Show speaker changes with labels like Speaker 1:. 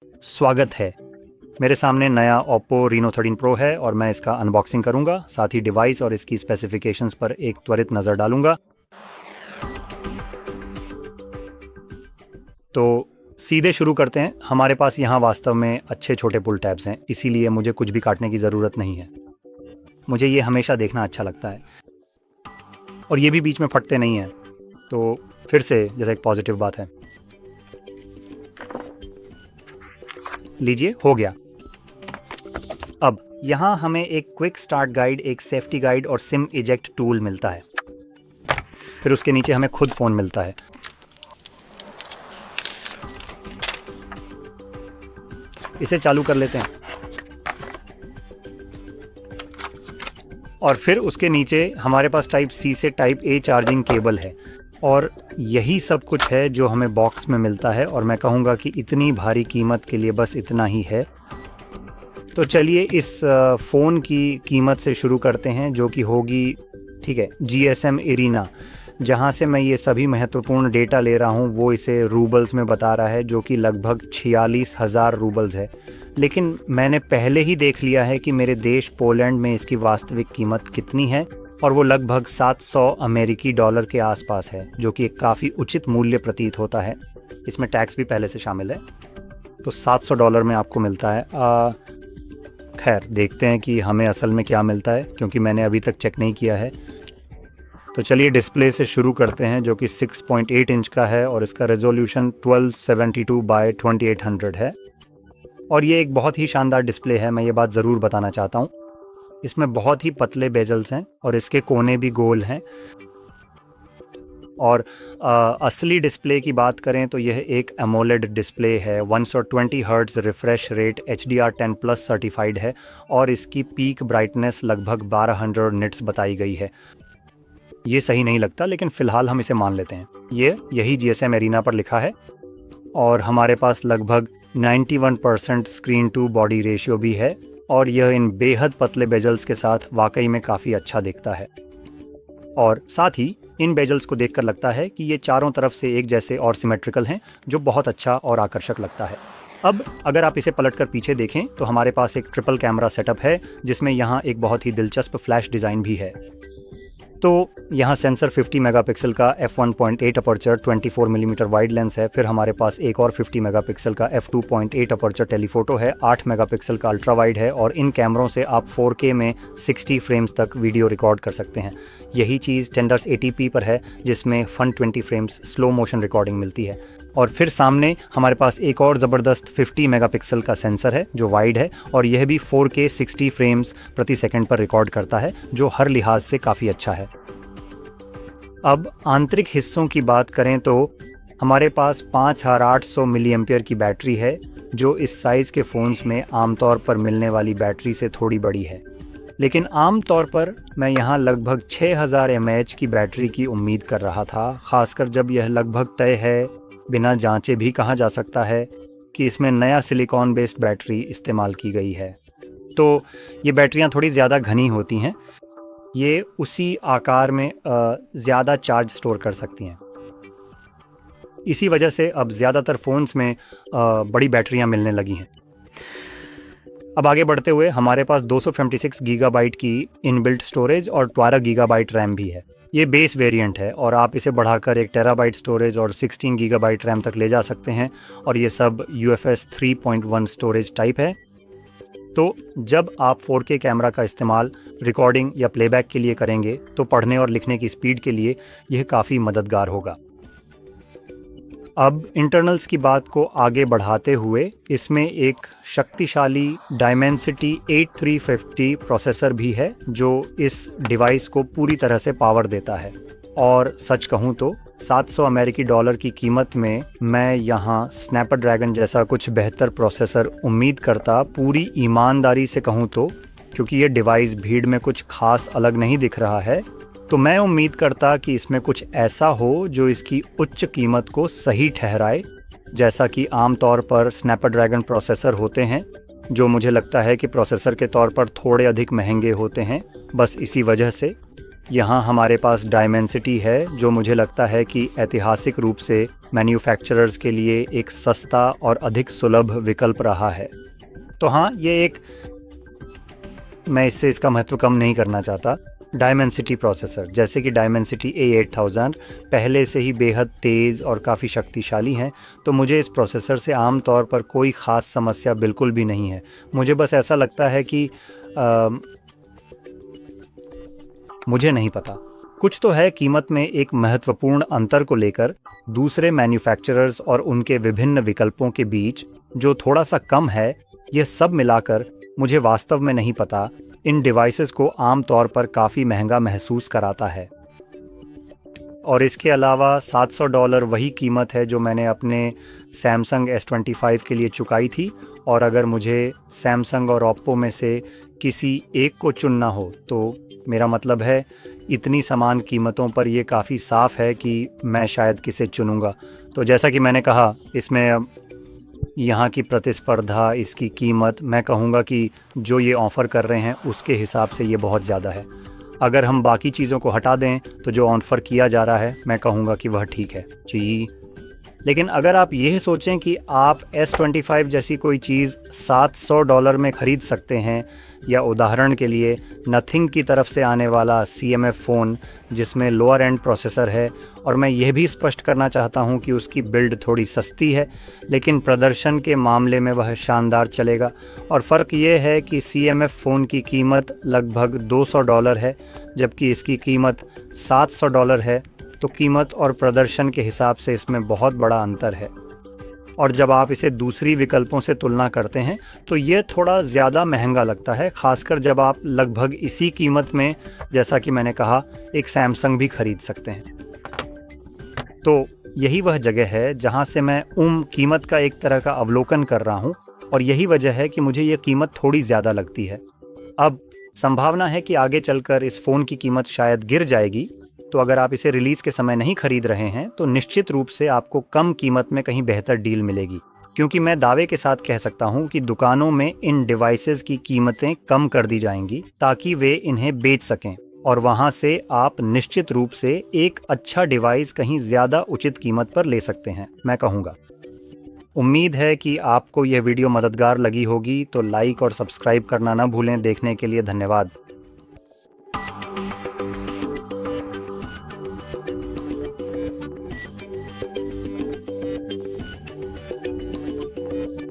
Speaker 1: स्वागत है। मेरे सामने नया Oppo Reno 13 Pro है और मैं इसका अनबॉक्सिंग करूंगा, साथ ही डिवाइस और इसकी स्पेसिफिकेशंस पर एक त्वरित नज़र डालूंगा। तो सीधे शुरू करते हैं। हमारे पास यहाँ वास्तव में अच्छे छोटे पुल टैब्स हैं, इसीलिए मुझे कुछ भी काटने की ज़रूरत नहीं है। मुझे ये हमेशा देखना अच्छा लगता है और ये भी बीच में फटते नहीं हैं, तो फिर से जैसे एक पॉजिटिव बात है। लीजिए, हो गया। अब यहाँ हमें एक क्विक स्टार्ट गाइड, एक सेफ्टी गाइड और सिम इजेक्ट टूल मिलता है। फिर उसके नीचे हमें खुद फ़ोन मिलता है। इसे चालू कर लेते हैं और फिर उसके नीचे हमारे पास टाइप सी से टाइप ए चार्जिंग केबल है और यही सब कुछ है जो हमें बॉक्स में मिलता है और मैं कहूँगा कि इतनी भारी कीमत के लिए बस इतना ही है। तो चलिए इस फ़ोन की कीमत से शुरू करते हैं, जो कि होगी, ठीक है, GSM एरिना, जहाँ से मैं ये सभी महत्वपूर्ण डेटा ले रहा हूँ वो इसे रूबल्स में बता रहा है, जो कि लगभग 46,000 रूबल्स है। लेकिन मैंने पहले ही देख लिया है कि मेरे देश पोलैंड में इसकी वास्तविक कीमत कितनी है और वो लगभग 700 अमेरिकी डॉलर के आसपास है, जो कि एक काफ़ी उचित मूल्य प्रतीत होता है। इसमें टैक्स भी पहले से शामिल है, तो $700 में आपको मिलता है। खैर, देखते हैं कि हमें असल में क्या मिलता है, क्योंकि मैंने अभी तक चेक नहीं किया है। तो चलिए डिस्प्ले से शुरू करते हैं, जो कि 6.8 इंच का है और इसका रेजोल्यूशन 1272 बाय 2800 है और ये एक बहुत ही शानदार डिस्प्ले है। मैं ये बात ज़रूर बताना चाहता हूँ। इसमें बहुत ही पतले बेजल्स हैं और इसके कोने भी गोल हैं। और असली डिस्प्ले की बात करें तो यह एक एमोलेड डिस्प्ले है। 120 hertz refresh rate, HDR10+ certified है और इसकी पीक ब्राइटनेस लगभग 1200 निट्स बताई गई है। ये सही नहीं लगता, लेकिन फ़िलहाल हम इसे मान लेते हैं। यही GSM एरिना पर लिखा है और हमारे पास लगभग 91% स्क्रीन टू बॉडी रेशियो भी है और यह इन बेहद पतले बेजल्स के साथ वाकई में काफ़ी अच्छा दिखता है। और साथ ही इन बेजल्स को देखकर लगता है कि ये चारों तरफ से एक जैसे और सिमेट्रिकल हैं, जो बहुत अच्छा और आकर्षक लगता है। अब अगर आप इसे पलटकर पीछे देखें तो हमारे पास एक ट्रिपल कैमरा सेटअप है, जिसमें यहाँ एक बहुत ही दिलचस्प फ्लैश डिज़ाइन भी है। तो यहाँ सेंसर 50 मेगापिक्सल का f1.8 aperture 24 millimetre wide lens है। फिर हमारे पास एक और 50 मेगापिक्सल का f2.8 अपर्चर टेलीफोटो है। 8 मेगापिक्सल का अल्ट्रा वाइड है और इन कैमरों से आप 4K में 60 फ्रेम्स तक वीडियो रिकॉर्ड कर सकते हैं। यही चीज़ टेंडर्स 80p पर है, जिसमें 120 फ्रेम्स स्लो मोशन रिकॉर्डिंग मिलती है। और फिर सामने हमारे पास एक और ज़बरदस्त 50 मेगापिक्सल का सेंसर है, जो वाइड है और यह भी 4K 60 फ्रेम्स प्रति सेकंड पर रिकॉर्ड करता है, जो हर लिहाज से काफ़ी अच्छा है। अब आंतरिक हिस्सों की बात करें तो हमारे पास 5800 मिली एम्पियर की बैटरी है, जो इस साइज़ के फ़ोन्स में आमतौर पर मिलने वाली बैटरी से थोड़ी बड़ी है। लेकिन आम तौर पर मैं यहाँ लगभग 6000 mAh की बैटरी की उम्मीद कर रहा था, ख़ासकर जब यह लगभग तय है, बिना जांचे भी कहा जा सकता है, कि इसमें नया सिलिकॉन बेस्ड बैटरी इस्तेमाल की गई है। तो ये बैटरियाँ थोड़ी ज़्यादा घनी होती हैं, ये उसी आकार में ज़्यादा चार्ज स्टोर कर सकती हैं। इसी वजह से अब ज़्यादातर फ़ोन्स में बड़ी बैटरियाँ मिलने लगी हैं। अब आगे बढ़ते हुए हमारे पास 256 गीगाबाइट की इनबिल्ट स्टोरेज और 12 गीगाबाइट रैम भी है। ये बेस वेरिएंट है और आप इसे बढ़ाकर 1 टेराबाइट स्टोरेज और 16 गीगाबाइट रैम तक ले जा सकते हैं और ये सब UFS 3.1 स्टोरेज टाइप है। तो जब आप 4K कैमरा का इस्तेमाल रिकॉर्डिंग या प्लेबैक के लिए करेंगे तो पढ़ने और लिखने की स्पीड के लिए यह काफ़ी मददगार होगा। अब इंटरनल्स की बात को आगे बढ़ाते हुए इसमें एक शक्तिशाली डायमेंसिटी 8350 प्रोसेसर भी है, जो इस डिवाइस को पूरी तरह से पावर देता है। और सच कहूँ तो 700 अमेरिकी डॉलर की कीमत में मैं यहाँ स्नैपड्रैगन जैसा कुछ बेहतर प्रोसेसर उम्मीद करता, पूरी ईमानदारी से कहूँ तो, क्योंकि ये डिवाइस भीड़ में कुछ खास अलग नहीं दिख रहा है। तो मैं उम्मीद करता कि इसमें कुछ ऐसा हो जो इसकी उच्च कीमत को सही ठहराए, जैसा कि आमतौर पर स्नैपड्रैगन प्रोसेसर होते हैं, जो मुझे लगता है कि प्रोसेसर के तौर पर थोड़े अधिक महंगे होते हैं। बस इसी वजह से यहाँ हमारे पास डायमेंसिटी है, जो मुझे लगता है कि ऐतिहासिक रूप से मैन्युफैक्चरर्स के लिए एक सस्ता और अधिक सुलभ विकल्प रहा है। तो हाँ, ये एक, मैं इससे इसका महत्व कम नहीं करना चाहता। डायमेंसिटी प्रोसेसर जैसे कि डायमेंसिटी A8000 पहले से ही बेहद तेज़ और काफ़ी शक्तिशाली हैं, तो मुझे इस प्रोसेसर से आम तौर पर कोई ख़ास समस्या बिल्कुल भी नहीं है। मुझे बस ऐसा लगता है कि मुझे नहीं पता, कुछ तो है कीमत में एक महत्वपूर्ण अंतर को लेकर दूसरे मैन्युफैक्चरर्स और उनके विभिन्न विकल्पों के बीच जो थोड़ा सा कम है। यह सब मिलाकर मुझे वास्तव में नहीं पता, इन डिवाइसेस को आम तौर पर काफ़ी महंगा महसूस कराता है। और इसके अलावा $700 वही कीमत है जो मैंने अपने सैमसंग S25 के लिए चुकाई थी। और अगर मुझे सैमसंग और ओप्पो में से किसी एक को चुनना हो, तो मेरा मतलब है इतनी समान कीमतों पर यह काफ़ी साफ़ है कि मैं शायद किसे चुनूँगा। तो जैसा कि मैंने कहा, इसमें यहाँ की प्रतिस्पर्धा, इसकी कीमत, मैं कहूँगा कि जो ये ऑफ़र कर रहे हैं उसके हिसाब से ये बहुत ज़्यादा है। अगर हम बाकी चीज़ों को हटा दें तो जो ऑफ़र किया जा रहा है, मैं कहूँगा कि वह ठीक है जी। लेकिन अगर आप यह सोचें कि आप S25 जैसी कोई चीज़ $700 में ख़रीद सकते हैं, या उदाहरण के लिए नथिंग की तरफ से आने वाला CMF फ़ोन जिसमें लोअर एंड प्रोसेसर है, और मैं यह भी स्पष्ट करना चाहता हूं कि उसकी बिल्ड थोड़ी सस्ती है, लेकिन प्रदर्शन के मामले में वह शानदार चलेगा। और फ़र्क ये है कि CMF फ़ोन की कीमत लगभग $200 है, जबकि इसकी कीमत $700 है। तो कीमत और प्रदर्शन के हिसाब से इसमें बहुत बड़ा अंतर है। और जब आप इसे दूसरी विकल्पों से तुलना करते हैं तो ये थोड़ा ज़्यादा महंगा लगता है, ख़ासकर जब आप लगभग इसी कीमत में, जैसा कि मैंने कहा, एक सैमसंग भी ख़रीद सकते हैं। तो यही वह जगह है जहां से मैं कीमत का एक तरह का अवलोकन कर रहा हूं, और यही वजह है कि मुझे ये कीमत थोड़ी ज़्यादा लगती है। अब संभावना है कि आगे चलकर इस फ़ोन की कीमत शायद गिर जाएगी, तो अगर आप इसे रिलीज़ के समय नहीं खरीद रहे हैं तो निश्चित रूप से आपको कम कीमत में कहीं बेहतर डील मिलेगी, क्योंकि मैं दावे के साथ कह सकता हूं कि दुकानों में इन डिवाइसेस की कीमतें कम कर दी जाएंगी ताकि वे इन्हें बेच सकें, और वहां से आप निश्चित रूप से एक अच्छा डिवाइस कहीं ज़्यादा उचित कीमत पर ले सकते हैं, मैं कहूँगा। उम्मीद है कि आपको यह वीडियो मददगार लगी होगी, तो लाइक और सब्सक्राइब करना ना भूलें। देखने के लिए धन्यवाद।